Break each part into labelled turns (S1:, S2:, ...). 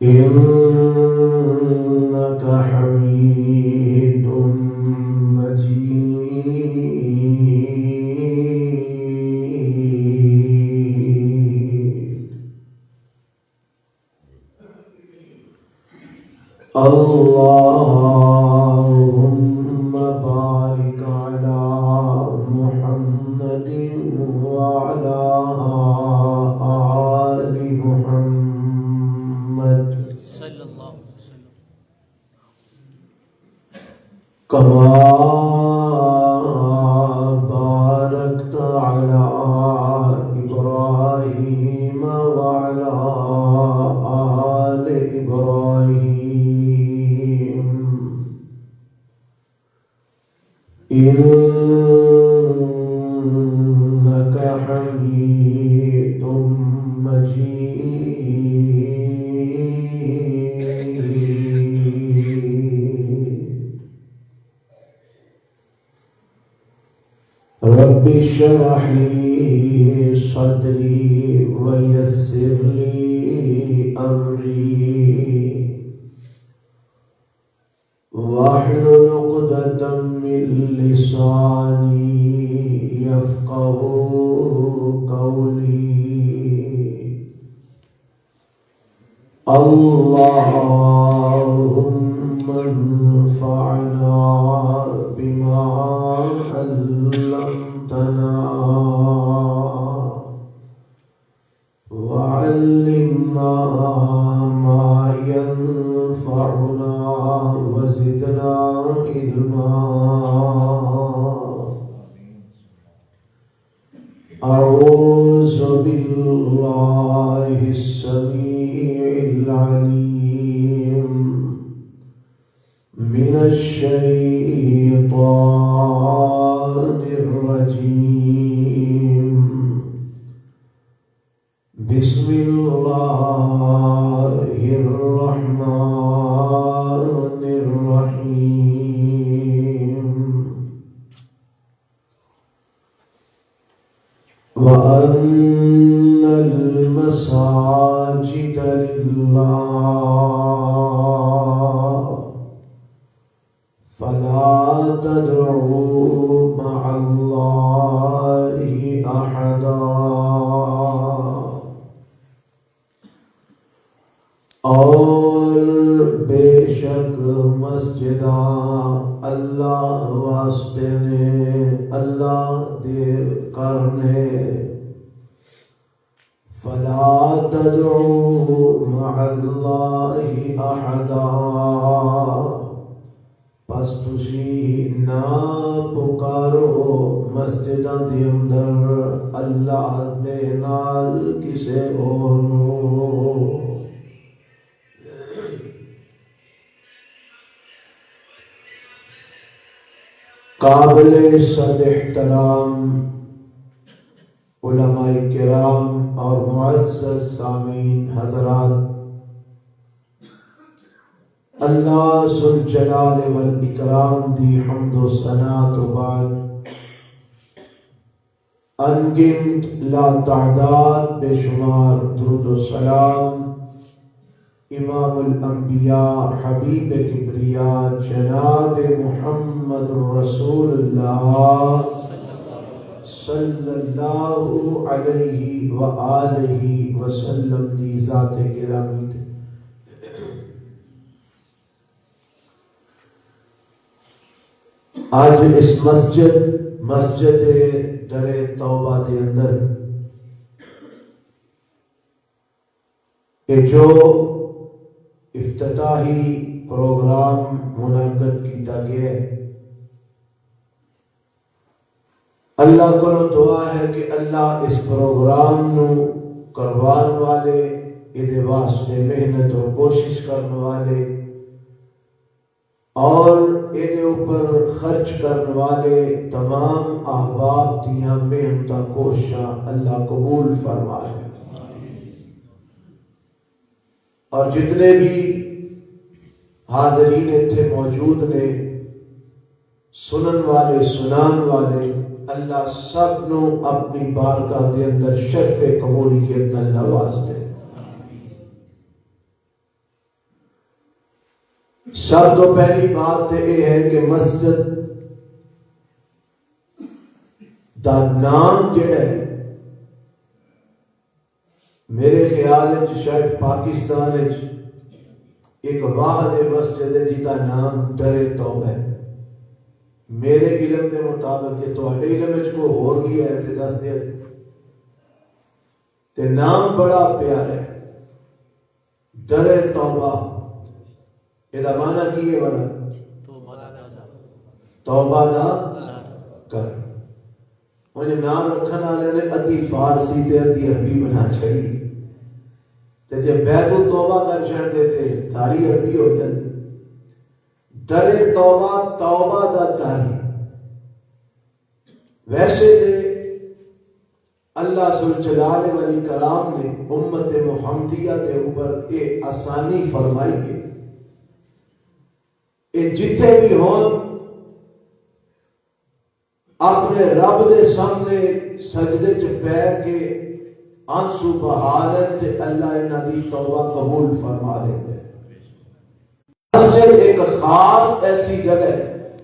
S1: إنك حميد مجيد. اللهم بارك على محمد وعلى آل محمد
S2: صلی اللہ علیہ وسلم
S1: كما باركت على إبراهيم وعلى آل إبراهيم إنك حميد مجيد. رب اشرح لي صدري ويسر لي أمري واحلل عقدة من لساني يفقهوا قولي. اللهم انفعنا بما علمتنا وعلمنا ما ينفعنا وزدنا علما. أعوذ بالله السميع العليم من الشيطان الرجيم. بسم الله الرحمن الرحيم. وأن المساجد لله فلا تدعوا مع الله أحدا. اور بے شک مسجداں اللہ واسطے نے اللہ دے کرنے. فلا تدعوا مع اللہ احدا پس تسی نہ پکارو مسجداں دے اندر اللہ دے نال کسے اور نو. قابل صد احترام علماء کرام اور معزز سامعین حضرات، اللہ ذوالجلال والاکرام دی حمد و ثنا تو بعد انگنت لا تعداد بے شمار درود و سلام امام الانبیاء حبیب کبریا جناب محمد رسول اللہ صلی اللہ علیہ وآلہ وسلم دی ذات گرامی تھے. آج اس مسجد در توبہ دے اندر کہ جو افتتاحی پروگرام منعقد کیتا گیا ہے، اللہ کو دعا ہے کہ اللہ اس پروگرام نو کروان والے، یہ واسطے محنت اور کوشش کرنے والے اور یہ اوپر خرچ کرنے والے تمام احباب دیاں محنت کوششاں اللہ قبول فرمائے. اور جتنے بھی حاضرین اتھے موجود نے، سنن والے سنان والے، اللہ سب نو اپنی بارگاہ دے اندر شرف قبولیت نال نواز دے۔ سب تو پہلی بات یہ ہے کہ مسجد دا نام جڑا ہے میرے خیال ہے شاید پاکستان ایک واحد مسجد ہے جس کا نام در توبہ ہے۔ میرے علم کے مطابق یہ تواڈے علم وچ کوئی ہور بھی ہے تے دس دے تے نام بڑا پیارا ہے در توبہ۔ یہ معنی کی ہے بڑا توبہ دا کر۔ مجھے نام رکھنے والے نے ادھی فارسی تے ادھی عربی بنا چھڑی تے جے بیت توبہ کر چھڑ دیتے ساری عربی ہو جاتی۔ در توبہ توبہ دا کر۔ ویسے اللہ ذوالجلال والاکرام نے امت محمدیہ کے اوپر یہ آسانی فرمائی ہے کہ جتنے بھی ہون اپنے رب دے سامنے سجدے چ پے کے آنسو بہارن تے اللہ انہاں دی توبہ قبول فرما لیتے۔ مسجد ایک خاص ایسی جگہ ہے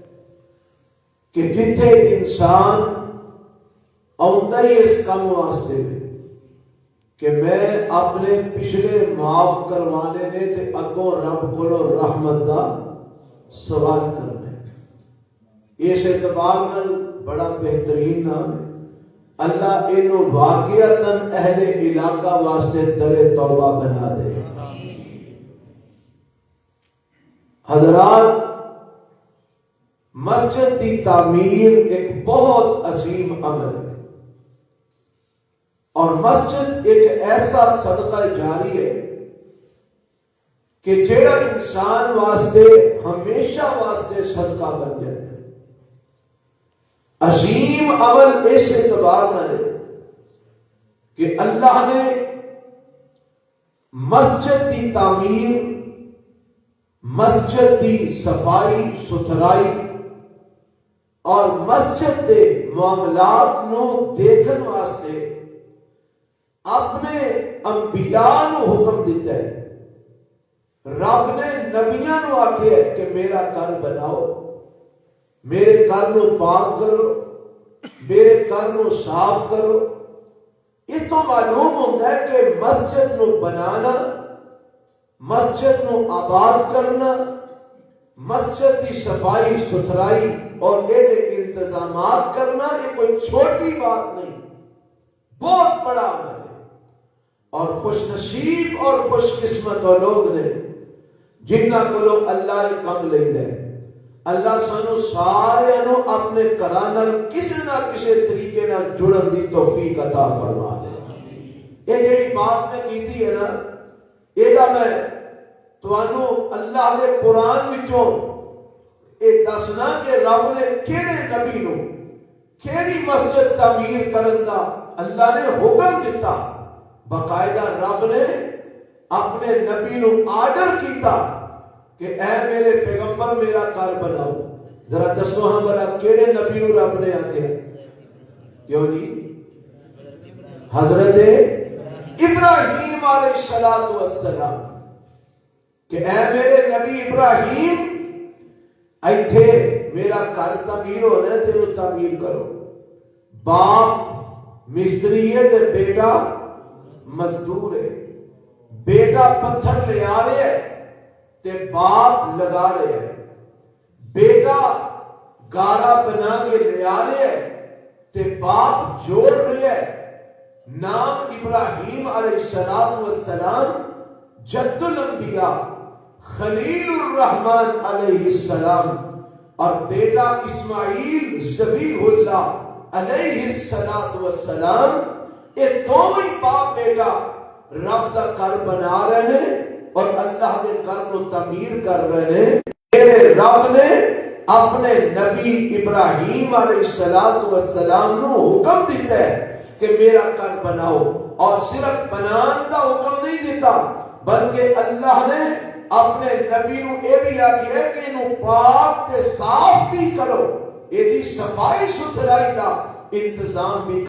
S1: کہ جتھے انسان آندا ہی اس کام واسطے کہ میں اپنے پچھلے معاف کروانے نے تے اگوں رب کولوں رحمت دا سوال کرنا ہے۔ اس اعتبار نال بڑا بہترین نام ہے۔ اللہ انہوں واقعتاً اہل علاقہ واسطے در توبہ بنا دے۔ حضرات، مسجد کی تعمیر ایک بہت عظیم عمل ہے اور مسجد ایک ایسا صدقہ جاری ہے کہ جیڑا انسان واسطے ہمیشہ واسطے صدقہ بن جائے۔ عظیم عمل اس اعتبار نہ ہے کہ اللہ نے مسجد کی تعمیر، مسجد کی صفائی ستھرائی اور مسجد کے معاملات نو دیکھن واسطے اپنے انبیاء نو حکم دیتا ہے۔ رب نے نبیاں نو آکھیا ہے کہ میرا گھر بناؤ، میرے گھر نو پاک کرو، میرے گھر نو صاف کرو۔ یہ تو معلوم ہوتا ہے کہ مسجد نو بنانا، مسجد نو آباد کرنا، مسجد کی صفائی ستھرائی اور یہ انتظامات کرنا یہ کوئی چھوٹی بات نہیں، بہت بڑا عمل ہے۔ اور خوش نصیب اور خوش قسمت وہ لوگ نے جنہاں کو اللہ کم لے لے۔ اللہ سانو سارے نو اپنے گھراں نال کسی نہ کسی طریقے نال جڑن دی توفیق عطا فرما دے۔ یہ جڑی بات میں کیتی ہے نا، یہ میں تانوں اللہ دے قرآن وچوں یہ دسنا کہ رب نے کیڑے نبی نو کیڑی مسجد تعمیر کرن دا اللہ نے حکم دیتا۔ باقاعدہ رب نے اپنے نبی نو آرڈر کیتا کہ اے میرے پیغمبر میرا گھر بناؤ۔ ذرا دسو ہاں بڑا کیڑے نبی نو رب نے آکھیا؟ کیوں جی؟ حضرت ابراہیم علیہ السلام کہ اے میرے نبی ابراہیم ایتھے میرا گھر تعمیر ہونا ہے تے وہ تعمیر کرو۔ باپ مستری ہے تے بیٹا مزدور ہے۔ بیٹا پتھر لے آ رہے ہے تے باپ لگا رہے ہیں۔ بیٹا گارا بنا کے لے آ رہے ہے تے باپ جوڑ رہے ہے۔ نام ابراہیم علیہ السلام جد الانبیاء خلیل الرحمن علیہ السلام اور بیٹا اسماعیل ذبیح اللہ علیہ السلام، یہ دونوں باپ بیٹا رب کا گھر بنا رہے ہیں اور اللہ کے گھر کو تعمیر کر رہے ہیں۔ میرے رب نے اپنے نبی ابراہیم علیہ السلام نو حکم دیتا ہے کہ میرا گھر بناؤ، اور صرف بنان کا حکم نہیں دیتا بلکہ اللہ نے اپنے نبی نو یہ بھی آخیا ہے کہ انہوں پاک تے صاف بھی کرو۔ یہ صفائی ستھرائی کا انتظام بھی